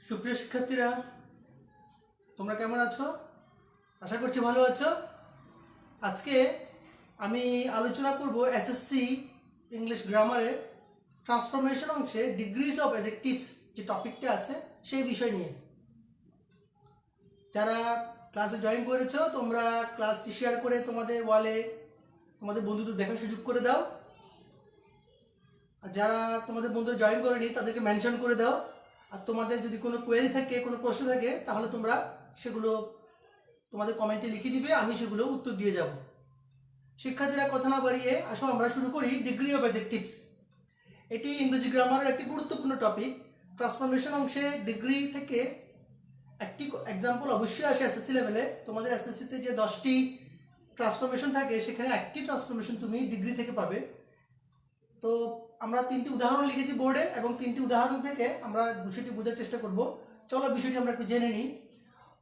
সুপ্রিয় শিক্ষার্থীরা, তোমরা কেমন আছো? আশা করছি ভালো আছো। আজকে আমি আলোচনা করব এসএসসি ইংলিশ গ্রামারের ট্রান্সফরমেশন অংশে ডিগ্রিজ অফ অ্যাডজেক্টিভস যে টপিকটা আছে সেই বিষয় নিয়ে। যারা ক্লাসে জয়েন করেছো তোমরা ক্লাসটি শেয়ার করে তোমাদের ওয়ালে তোমাদের বন্ধুদের দেখার সুযোগ করে দাও। আর যারা তোমাদের বন্ধুরা জয়েন করেনি তাদেরকে মেনশন করে দাও। আর তোমাদের যদি কোনো কোয়েরি থাকে, কোনো প্রশ্ন থাকে, তাহলে তোমরা সেগুলো তোমাদের কমেন্টে লিখে দিবে, আমি সেগুলো উত্তর দিয়ে যাব। শিক্ষার্থীরা, কথা না বাড়িয়ে আসো আমরা শুরু করি ডিগ্রি অফ অ্যাডজেক্টিভস। এটি ইংরেজি গ্রামারের একটি গুরুত্বপূর্ণ টপিক। ট্রান্সফরমেশন অংশে ডিগ্রি থেকে একটি এক্সাম্পল অবশ্যই আসে এসএসসি লেভেলে। তোমাদের এসএসসিতে যে 10টি ট্রান্সফরমেশন থাকে সেখানে একটি ট্রান্সফরমেশন তুমি ডিগ্রি থেকে পাবে। তো আমরা 3টি উদাহরণ লিখেছি বোর্ডে এবং 3টি উদাহরণ থেকে আমরা বিষয়টি বোঝার চেষ্টা করব। চলো বিষয়টি আমরা একটু জেনে নিই।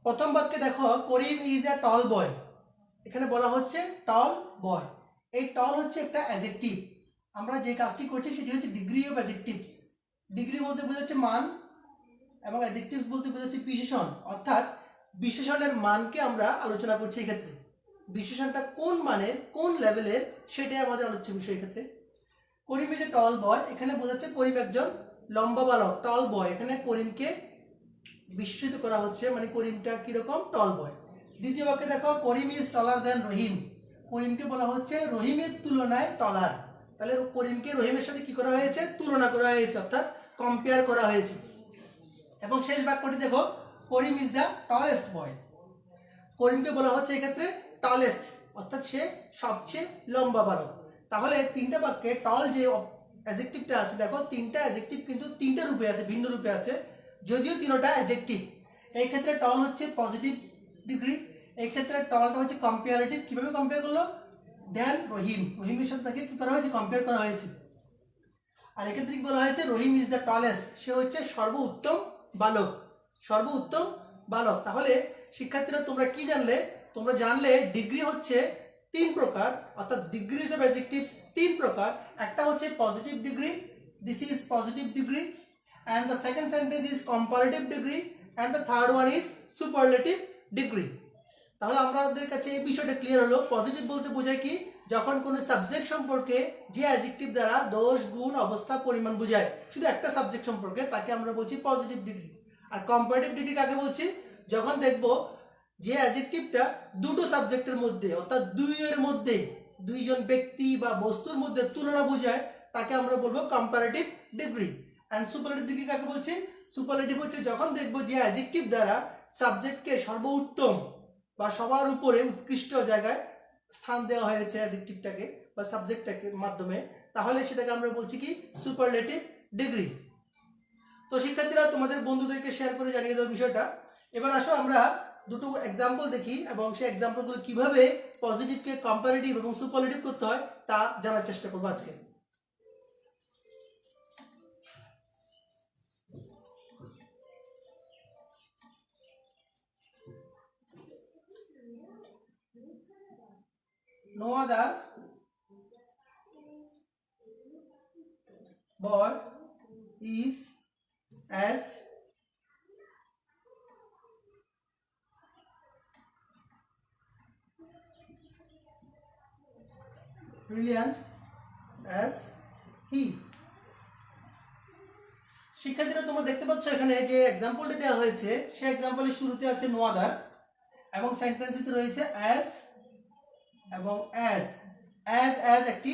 প্রথম বাক্যে দেখো, করিম ইজ এ টল বয়। এখানে বলা হচ্ছে টল বয়। এই টল হচ্ছে একটা অ্যাডজেক্টিভ। আমরা যে কাজটি করছি সেটি হচ্ছে ডিগ্রি অফ অ্যাডজেক্টিভস। ডিগ্রি বলতে বোঝাচ্ছে মান এবং অ্যাডজেক্টিভস বলতে বোঝাচ্ছে বিশেষণ, অর্থাৎ বিশেষণের মানকে আমরা আলোচনা করছি এক্ষেত্রে। বিশেষণটা কোন মানের, কোন লেভেলের, সেটাই আমাদের আলোচ্য বিষয় এক্ষেত্রে। করিম ইজ এ টল বয়, এখানে বোঝাচ্ছে করিম একজন লম্বা বালক। টল বয়, এখানে করিমকে বিশেষিত করা হচ্ছে, মানে করিমটা কিরকম, টল বয়। দ্বিতীয় বাক্যে দেখো, করিম ইজ টলার দেন রহিম। করিমকে বলা হচ্ছে রহিমের তুলনায় টলার। তাহলে করিমকে রহিমের সাথে কি করা হয়েছে, তুলনা করা হয়েছে, অর্থাৎ কম্পেয়ার করা হয়েছে। এবং শেষ বাক্যটি দেখো, করিম ইজ দ্য টলেস্ট বয়। করিমকে বলা হচ্ছে এক্ষেত্রে টলেস্ট, অর্থাৎ সে সবচেয়ে লম্বা বালক। তাহলে 3টা বাক্যে টল যে অ্যাডজেক্টিভটা আছে, দেখো 3টা অ্যাডজেক্টিভ কিন্তু 3টা রূপে আছে, ভিন্ন রূপে আছে, যদিও 3টা অ্যাডজেক্টিভ। এই ক্ষেত্রে টল হচ্ছে পজিটিভ ডিগ্রি, এই ক্ষেত্রে টলটা হচ্ছে কম্পারেটিভ। কিভাবে কম্পেয়ার করলো, দেন রহিম, রহিমের সাথে তাকে কি করা হয়েছে, কম্পেয়ার করা হয়েছে। আর এক্ষেত্রে কি বলা হয়েছে, রহিম ইজ দ্য টলেস্ট, সে হচ্ছে সর্বোত্তম বালক, সর্বোত্তম বালক। তাহলে শিক্ষার্থীরা, তোমরা কি জানলে? তোমরা জানলে ডিগ্রি হচ্ছে 3 প্রকার, অর্থাৎ ডিগ্রিজ অফ অ্যাডজেক্টিভস 3 প্রকার। একটা হচ্ছে positive degree, this is positive degree, and the second sentence is comparative degree, and the third one is superlative degree. তাহলে আমাদের কাছে এই বিষয়টা ক্লিয়ার হলো। পজিটিভ বলতে বোঝায় কি, যখন কোনো সাবজেক্ট সম্পর্কে যে অ্যাডজেক্টিভ দ্বারা দোষ, গুণ, অবস্থা, পরিমাণ বোঝায়, শুধু একটা সাবজেক্ট সম্পর্কে, তাকে আমরা বলছি পজিটিভ ডিগ্রি। আর কম্পারেটিভ ডিগ্রি কাকে বলছি, যখন দেখব যে অ্যাডজেক্টিভটা দুটো সাবজেক্টের মধ্যে, অর্থাৎ দুইয়ের মধ্যে, দুইজন ব্যক্তি বা বস্তুর মধ্যে তুলনা বোঝায়, তাকে আমরা বলবো comparative degree. And superlative degree কাকে বলছি, সুপারলেটিভ হচ্ছে যখন দেখব যে অ্যাডজেক্টিভ দ্বারা সাবজেক্টকে সর্বোত্তম বা সবার উপরে উৎকৃষ্ট জায়গায় স্থান দেওয়া হয়েছে অ্যাডজেক্টিভটাকে বা সাবজেক্টটাকে মাধ্যমে, তাহলে সেটাকে আমরা বলছি কি, সুপারলেটিভ ডিগ্রি। তো শিক্ষার্থীরা, তোমাদের বন্ধুদেরকে শেয়ার করে জানিয়ে দাও বিষয়টা। এবার আসো আমরা দুটো এক্সাম্পল দেখি এবং সেই এক্সাম্পলগুলো কিভাবে পজিটিভকে কম্পারেটিভ এবং সুপারলেটিভ করতে হয় তা জানার চেষ্টা করবো আজকে। No other boy is as brilliant as he. শিক্ষার্থীরা, তোমরা দেখতে পাচ্ছ এখানে যে এক্সাম্পলটি দেওয়া হয়েছে, সেই এক্সাম্পলের শুরুতে আছে নো আদার এবং সেন্টেন্সটিতে রয়েছে অ্যাজ এবং অ্যাজ। অ্যাজ একটি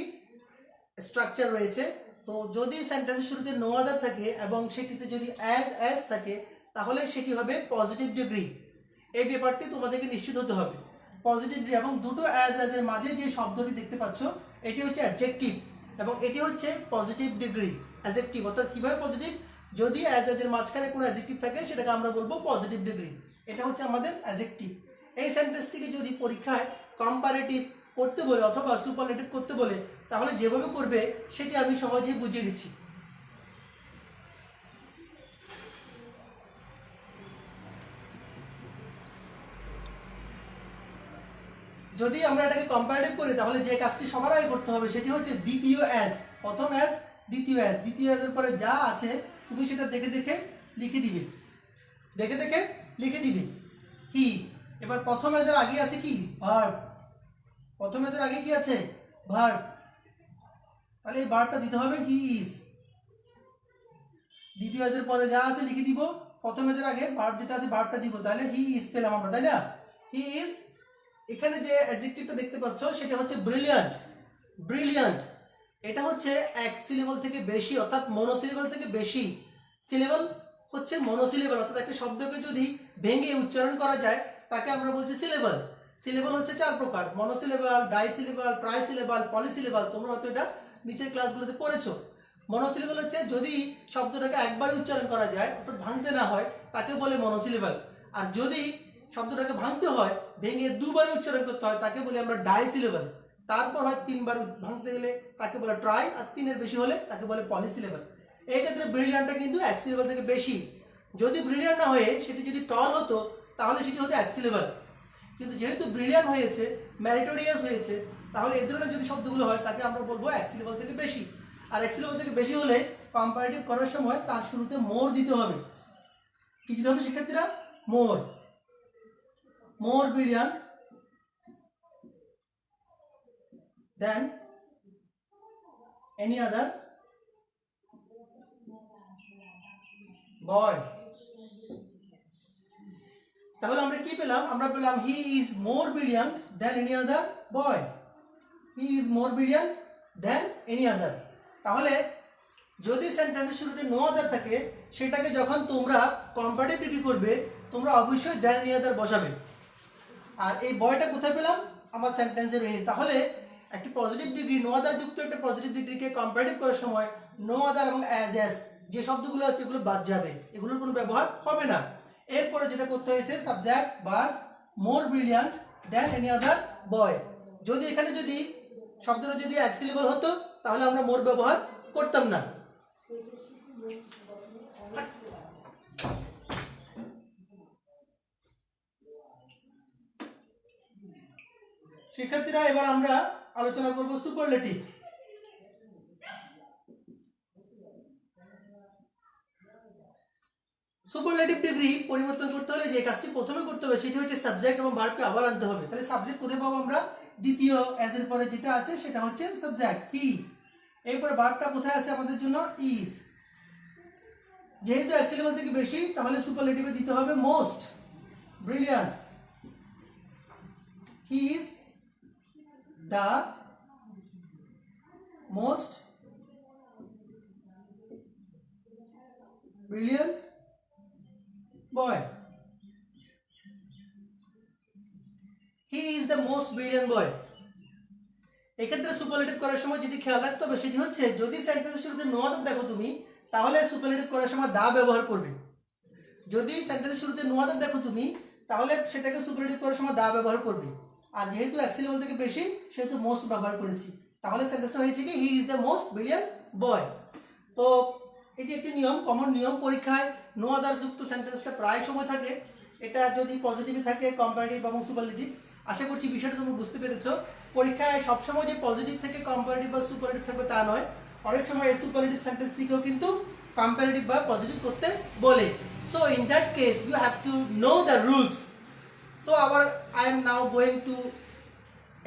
স্ট্রাকচার রয়েছে। তো যদি সেন্টেন্সের শুরুতে নো আদার থাকে এবং সেটিতে যদি অ্যাজ থাকে, তাহলে সেটি হবে পজিটিভ ডিগ্রি। এই ব্যাপারটি তোমাদেরকে নিশ্চিত হতে হবে। পজিটিভ ডিগ্রি এবং দুটো অ্যাজ এর মাঝে যে শব্দটি দেখতে পাচ্ছ, এটি হচ্ছে অ্যাডজেক্টিভ এবং এটি হচ্ছে পজিটিভ ডিগ্রি অ্যাডজেক্টিভ। অর্থাৎ কিভাবে পজিটিভ, যদি অ্যাজ এর মাঝখানে কোনো অ্যাডজেক্টিভ থাকে সেটাকে আমরা বলবো পজিটিভ ডিগ্রি। এটা হচ্ছে আমাদের অ্যাডজেক্টিভ। এই সেন্টেন্সটিকে যদি পরীক্ষায় কম্পারেটিভ করতে বলে অথবা সুপারলেটিভ করতে বলে, তাহলে যেভাবে করবে সেটি আমি সহজেই বুঝিয়ে দিচ্ছি। যদি আমরা এটাকে কম্পারেটিভ করি, তাহলে যে কাজটি সবার আগে করতে হবে সেটি হচ্ছে দ্বিতীয় অ্যাজ, প্রথম অ্যাজ, দ্বিতীয় অ্যাজ। দ্বিতীয় অ্যাজের পরে যা আছে তুমি সেটা দেখে দেখে লিখে দিবে। দেখে দেখে লিখে দিবে কি। এবার প্রথম এজের আগে আছে কি ভার্ব, প্রথম এজের আগে কি আছে ভার্ব, তাহলে এই ভার্বটা দিতে হবে হি ইজ। দ্বিতীয় এজের পরে যা আছে লিখে দিব, প্রথম এজের আগে ভার্ব যেটা আছে ভার্বটা দিব, তাহলে হি ইজ পেলাম আমরা, তাই না? হি ইজ, এখানে যে অ্যাডজেক্টিভটা দেখতে পাচ্ছ সেটা হচ্ছে ব্রিলিয়ান্ট। ব্রিলিয়ান্ট এটা হচ্ছে এক সিলেবল থেকে বেশি, অর্থাৎ মনোসিলেবল থেকে বেশি। সিলেবল হচ্ছে মনোসিলেবল, অর্থাৎ একটা শব্দকে যদি ভেঙে উচ্চারণ করা যায় তাকে আমরা বলছি সিলেবল। সিলেবল হচ্ছে 4 প্রকার, মনোসিলেবল, ডাইসিলেবল, ট্রাইসিলেবল, পলিসিলেবল। তোমরা হয়তো এটা নিচের ক্লাসগুলোতে পড়েছো। মনোসিলেবল হচ্ছে যদি শব্দটাকে একবার উচ্চারণ করা যায়, অর্থাৎ ভাঙতে না হয়, তাকে বলে মনোসিলেবল। আর যদি শব্দটাকে ভাঙতে হয়, ভেঙে দুবার উচ্চারণ করতে হয়, তাকে বলি আমরা ডাইসিলেবল। তারপর হয় 3 বার ভাঙতে গেলে তাকে বলে ট্রাই, আর 3-এর বেশি হলে তাকে বলে পলিসিলেবল। এই ক্ষেত্রে ব্রিলিয়ান্টটা কিন্তু এক সিলেবল থেকে বেশি। যদি ব্রিলিয়ান্ট না হয়ে সেটি যদি টল হতো তাহলে সেটি হতো এক সিলেবল। কিন্তু যেহেতু ব্রিলিয়ান্ট হয়েছে, ম্যারিটোরিয়াস হয়েছে, তাহলে এই ধরনের যদি শব্দগুলো হয় তাকে আমরা বলবো এক সিলেবল থেকে বেশি। আর এক সিলেবল থেকে বেশি হলে কম্পারেটিভ করার সময় তার শুরুতে মোর দিতে হবে। কি দিতে হবে শিক্ষার্থীরা? মোর। মোর ব্রিলিয়ান্ট দেন এনি আদার বয়। তাহলে আমরা কি পেলাম? আমরা পেলাম he is more brilliant then any other boy. He is more brilliant then any আদার। তাহলে যদি সেন্টেন্সের শুরুতে নো আদার থাকে, সেটাকে যখন তোমরা কম্পারেটিভ ডিগ্রি করবে তোমরা অবশ্যই দেন এনি আদার বসাবে। আর এই বয়টা কোথায় পেলাম? আমার সেন্টেন্সের রেঞ্জ। তাহলে একটি পজিটিভ ডিগ্রি, নো আদার যুক্ত একটা পজিটিভ ডিগ্রিকে কম্পারেটিভ করার সময় নো আদার এবং অ্যাজ অ্যাজ যে শব্দগুলো আছে এগুলো বাদ যাবে, এগুলোর কোনো ব্যবহার হবে না। এরপরে যেটা করতে হয়েছে সাবজেক্ট ভার্ব মোর ব্রিলিয়ান্ট দেন এনি আদার বয়। যদি এখানে যদি শব্দটা যদি এক সিলেবল হতো তাহলে আমরা মোর ব্যবহার করতাম না। শিক্ষার্থীরা এবার আমরা আলোচনা করব সুপারলেটিভ। সুপারলেটিভ ডিগ্রি পরিবর্তন করতে হলে যে কাজটি প্রথমে করতে হবে সেটি হচ্ছে সাবজেক্ট এবং ভার্বকে আবার আনতে হবে। তাহলে সাবজেক্ট কোথায় পাবো আমরা? দ্বিতীয় এজের পরে যেটা আছে সেটা হচ্ছে সাবজেক্ট হি। এরপরে ভার্বটা কোথায় আছে আমাদের জন্য? ইজ। যেহেতু এক সিলেবল থেকে বেশি তাহলে সুপারলেটিভে দিতে হবে most brilliant. He is the most brilliant boy. He is the most brilliant boy. এক্ষেত্রে সুপারলেটিভ করার সময় যেটি খেয়াল রাখতে হবে সেটি হচ্ছে যদি সেন্টেন্সের শুরুতে নো আদার দেখো তুমি, তাহলে সুপারলেটিভ করার সময় দা ব্যবহার করবে। যদি সেন্টেন্সের শুরুতে নো আদার দেখো তুমি, তাহলে সেটাকে সুপারলেটিভ করার সময় দা ব্যবহার করবে। আর যেহেতু এক সিলেবল থেকে বেশি সেহেতু মোস্ট ব্যবহার করেছি, তাহলে সেন্টেন্সটা হয়েছে কি he is the most brilliant বয়। তো এটি একটি নিয়ম, কমন নিয়ম। পরীক্ষায় নো আদার যুক্ত সেন্টেন্সটা প্রায় সময় থাকে। এটা যদি পজিটিভই থাকে কম্পারেটিভ এবং সুপারলেটিভ। আশা করছি বিষয়টা তোমরা বুঝতে পেরেছো। পরীক্ষায় সবসময় যে পজিটিভ থেকে কম্পারেটিভ বা সুপারলেটিভ থাকবে তা নয়, অনেক সময় এই সুপারলেটিভ সেন্টেন্সটিকেও কিন্তু কম্পারেটিভ বা পজিটিভ করতে বলে। So in that case you have to know the rules. So I am now going to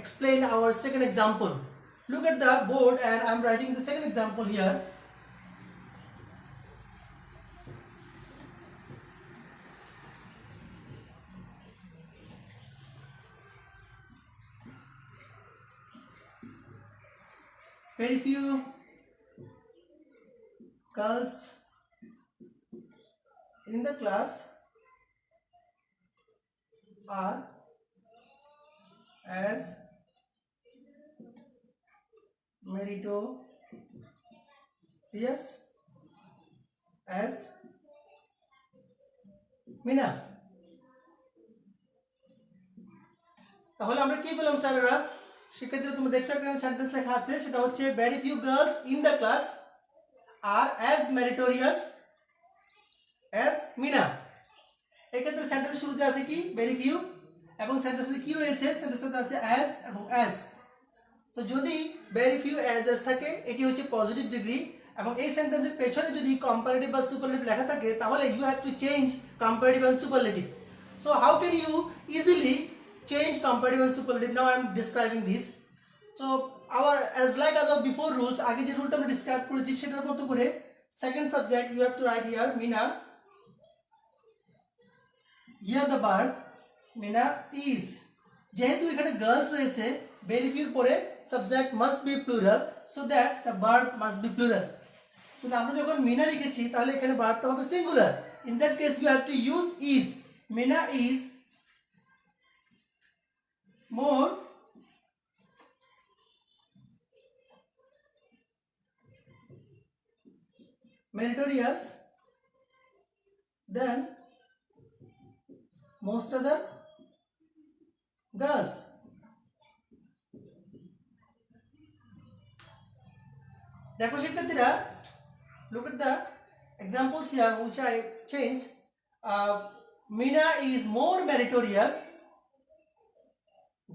explain our second example. Look at the board and I am writing the second example here. Very few girls in the class are as meritorious as Meena. তাহলে আমরা কি বললাম স্যারেরা? শিক্ষার্থীরা তুমি দেখছো এখানে sentence লেখা আছে, সেটা হচ্ছে very few girls in the class are as meritorious as Mina. এক্ষেত্রে সেন্টেন্সের শুরুতে আছে কি very few, এবং সেন্টেন্সে কি রয়েছে? সেন্টেন্সে আছে as এবং as। তো যদি very few as থাকে এটি হচ্ছে পজিটিভ ডিগ্রি, এবং এই সেন্টেন্সের পেছনে যদি কম্পারেটিভ বা সুপারলেটিভ লেখা থাকে তাহলে you have to change comparative and superlative. So how can you easily change comparative and superlative? Now I am describing this. So our as of before rules, আগে যে রুলটা আমরা ডিসক্রাইব করেছি সেটার মতো করে second subject you have to write here Meena. Here the verb Meena is. যেহেতু এখানে girls রয়েছে, very few পরে subject must be plural, so that the verb must be plural. কিন্তু আমরা যখন মিনা লিখেছি তাহলে এখানে ভার্বটা হবে singular. In that case you have to use is. Meena is more meritorious than most other girls. দেখো শিক্ষার্থীরা, look at the examples here which I changed. Meena is more meritorious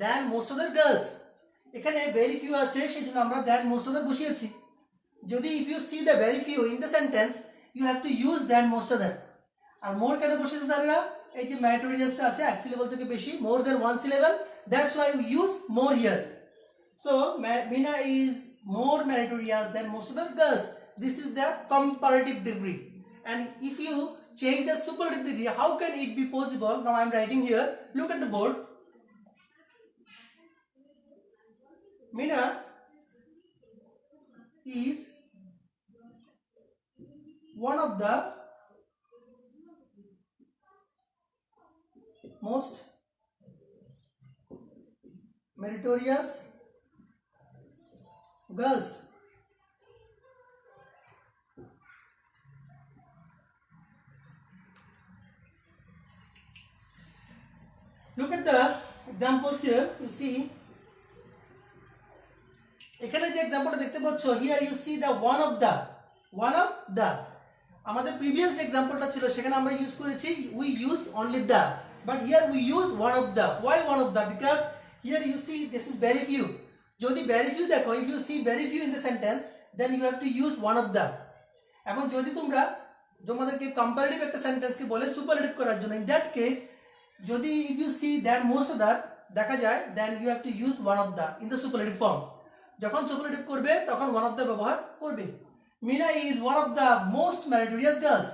than most other girls. এখানে very few আছে, সেজন্য আমরা than most other বসিয়েছি। যদি if you see the very few in the sentence, you have to use than most other. R more কেন বসিয়েছে স্যাররা? এই যে meritoriousটা আছে এক syllable থেকে বেশি, more than one syllable, that's why we use more here. So Meena is more meritorious than most other girls. This is the comparative degree. And if you change the superlative degree, how can it be possible? Now I am writing here. Look at the board. Meena is one of the most meritorious girls. Look at the examples here. You see, এখানে যে এক্সাম্পলটা দেখতে পাচ্ছ, here you see the one of the. আমাদের previous যে এক্সাম্পলটা ছিল সেখানে আমরা ইউজ করেছি we use only the, but here we use one of the. Why one of the? Because here you see this is very few. যদি very few দেখো, if you see very few in the sentence, then you have to use one of the. এবং যদি তোমরা তোমাদেরকে comparative একটা সেন্টেন্সকে বলে superlative করার জন্য, in that case যদি if you see than most other দেখা যায়, then you have to use one of the in the superlative form. যখন সুপারলেটিভ করবে তখন one of the ব্যবহার করবে। Meena is one of the most meritorious girls.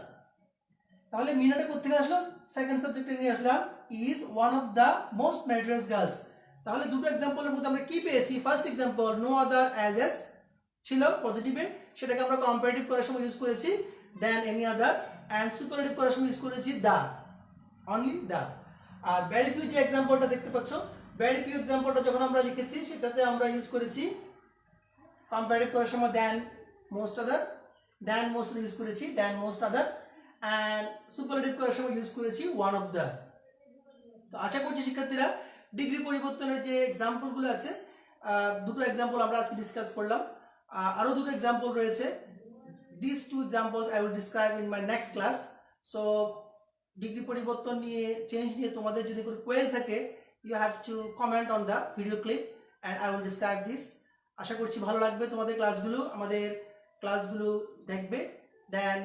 তাহলে মিনাটা কোথা থেকে আসলো? সেকেন্ড সাবজেক্টে নিয়ে আসলাম, is one of the most meritorious girls. তাহলে দুটো এক্সাম্পলের মধ্যে আমরা কি পেয়েছি? First example no other as as ছিল পজিটিভে, সেটাকে আমরা কম্পারেটিভ করার সময় ইউজ করেছি than any other, and superlative করার সময় ইউজ করেছি দা, অনলি দা। আর ভেরি ফিউ যে এক্সাম্পলটা দেখতে পাচ্ছ, ভেরি ফিউ এক্সাম্পলটা যখন আমরা লিখেছি সেটাতে আমরা ইউজ করেছি কম্পারেটিভ করার সময় দেন মোস্ট আদার, দেন মোস্ট ইউজ করেছি দেন মোস্ট আদার, অ্যান্ড সুপারলেটিভ করার সময় ইউজ করেছি ওয়ান অফ দ্য। তো আশা করছি শিক্ষার্থীরা ডিগ্রি পরিবর্তনের যে এক্সাম্পলগুলো আছে, দুটো এক্সাম্পল আমরা আজকে ডিসকাস করলাম, আরও দুটো এক্সাম্পল রয়েছে। This two examples I will describe in my next class. So degree পরিবর্তন নিয়ে, চেঞ্জ নিয়ে তোমাদের যদি কোনো কোয়েরি থাকে, you have to comment on the video clip and I will describe this. আশা করছি ভালো লাগবে তোমাদের ক্লাসগুলো, আমাদের ক্লাসগুলো দেখবে, দেন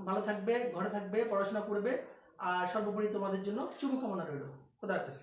ভালো থাকবে, ঘরে থাকবে, পড়াশোনা করবে, আর সর্বোপরি তোমাদের জন্য শুভকামনা রইল। খোদা হাফেজ।